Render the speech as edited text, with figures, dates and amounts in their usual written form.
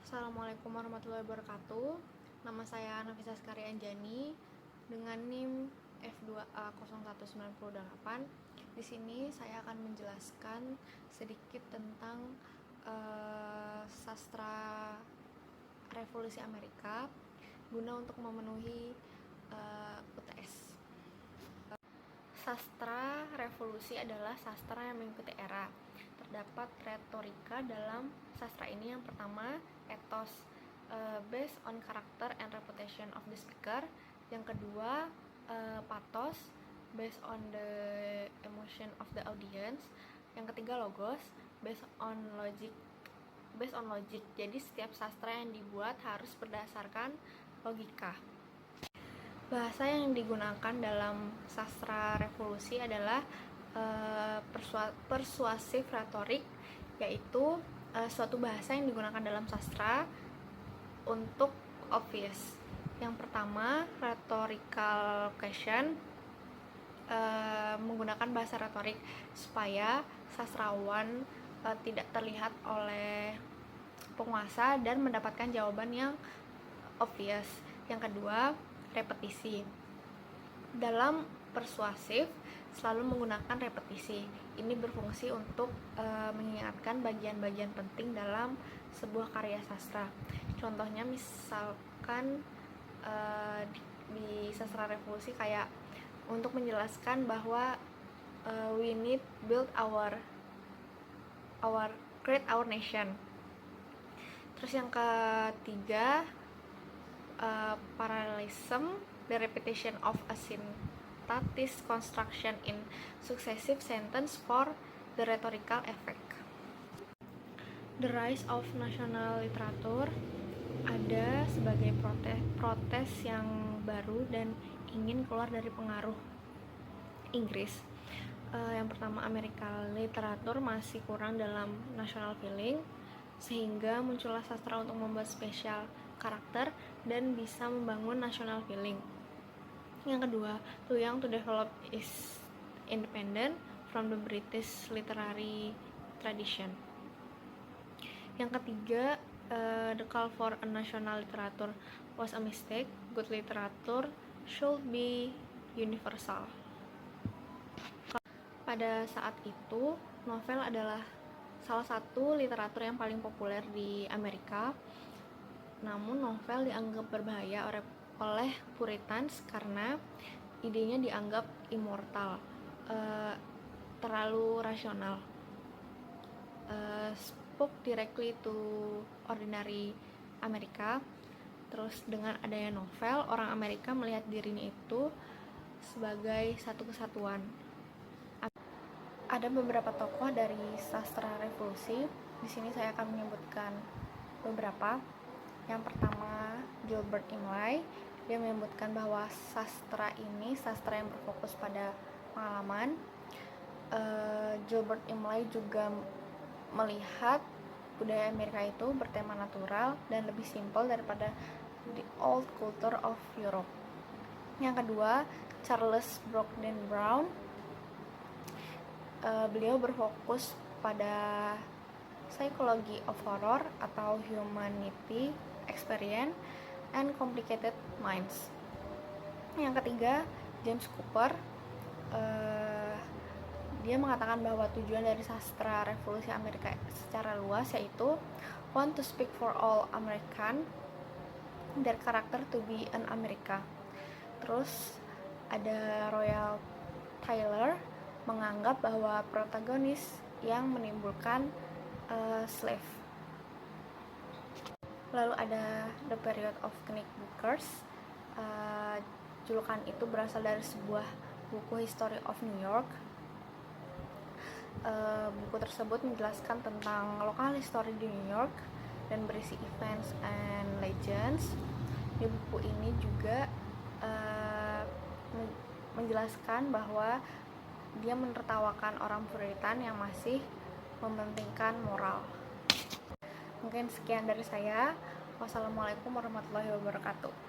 Assalamualaikum warahmatullahi wabarakatuh. Nama saya Nafisa Skari Anjani dengan NIM F2A0198. Di sini saya akan menjelaskan sedikit tentang sastra Revolusi Amerika guna untuk memenuhi UTS. Sastra revolusi adalah sastra yang mengikuti era. Terdapat retorika dalam sastra ini. Yang pertama, ethos, based on character and reputation of the speaker. Yang kedua, pathos, based on the emotion of the audience. Yang ketiga, logos, based on logic. Jadi setiap sastra yang dibuat harus berdasarkan logika. Bahasa yang digunakan dalam sastra revolusi adalah persuasif retorik, yaitu suatu bahasa yang digunakan dalam sastra untuk obvious. Yang pertama, rhetorical question, menggunakan bahasa retorik supaya sastrawan tidak terlihat oleh penguasa dan mendapatkan jawaban yang obvious. Yang kedua, repetisi. Dalam persuasif selalu menggunakan repetisi. Ini berfungsi untuk mengingatkan bagian-bagian penting dalam sebuah karya sastra. Contohnya misalkan di sastra revolusi kayak untuk menjelaskan bahwa we need build our create our nation. Terus yang ketiga, parallelism, the repetition of a syntactic construction in successive sentence for the rhetorical effect. The rise of national literature ada sebagai protes yang baru dan ingin keluar dari pengaruh Inggris. Yang pertama, American literature masih kurang dalam national feeling, sehingga muncullah sastra untuk membuat spesial karakter dan bisa membangun national feeling. Yang kedua, too young to develop is independent from the British literary tradition. Yang ketiga, the call for a national literature was a mistake. Good literature should be universal. Pada saat itu, novel adalah salah satu literatur yang paling populer di Amerika. Namun novel dianggap berbahaya oleh Puritans karena idenya dianggap immortal, terlalu rasional, spoke directly to ordinary Amerika. Terus dengan adanya novel, orang Amerika melihat dirinya itu sebagai satu kesatuan. Ada beberapa tokoh dari sastra revolusi. Di sini saya akan menyebutkan beberapa. Yang pertama, Gilbert Imlay. Dia menyebutkan bahwa sastra ini sastra yang berfokus pada pengalaman. Gilbert Imlay juga melihat budaya Amerika itu bertema natural dan lebih simpel daripada the old culture of Europe. Yang kedua, Charles Brockden Brown. Beliau berfokus pada psychology of horror atau humanity experience and complicated minds. Yang ketiga, James Cooper. Dia mengatakan bahwa tujuan dari sastra revolusi Amerika secara luas yaitu want to speak for all American, their character to be an America. Terus ada Royal Taylor menganggap bahwa protagonis yang menimbulkan slave. Lalu ada The Period of Knickerbockers. Julukan itu berasal dari sebuah buku History of New York. Buku tersebut menjelaskan tentang lokal history di New York dan berisi events and legends. Di buku ini juga menjelaskan bahwa dia menertawakan orang Puritan yang masih mementingkan moral. Mungkin sekian dari saya. Wassalamualaikum warahmatullahi wabarakatuh.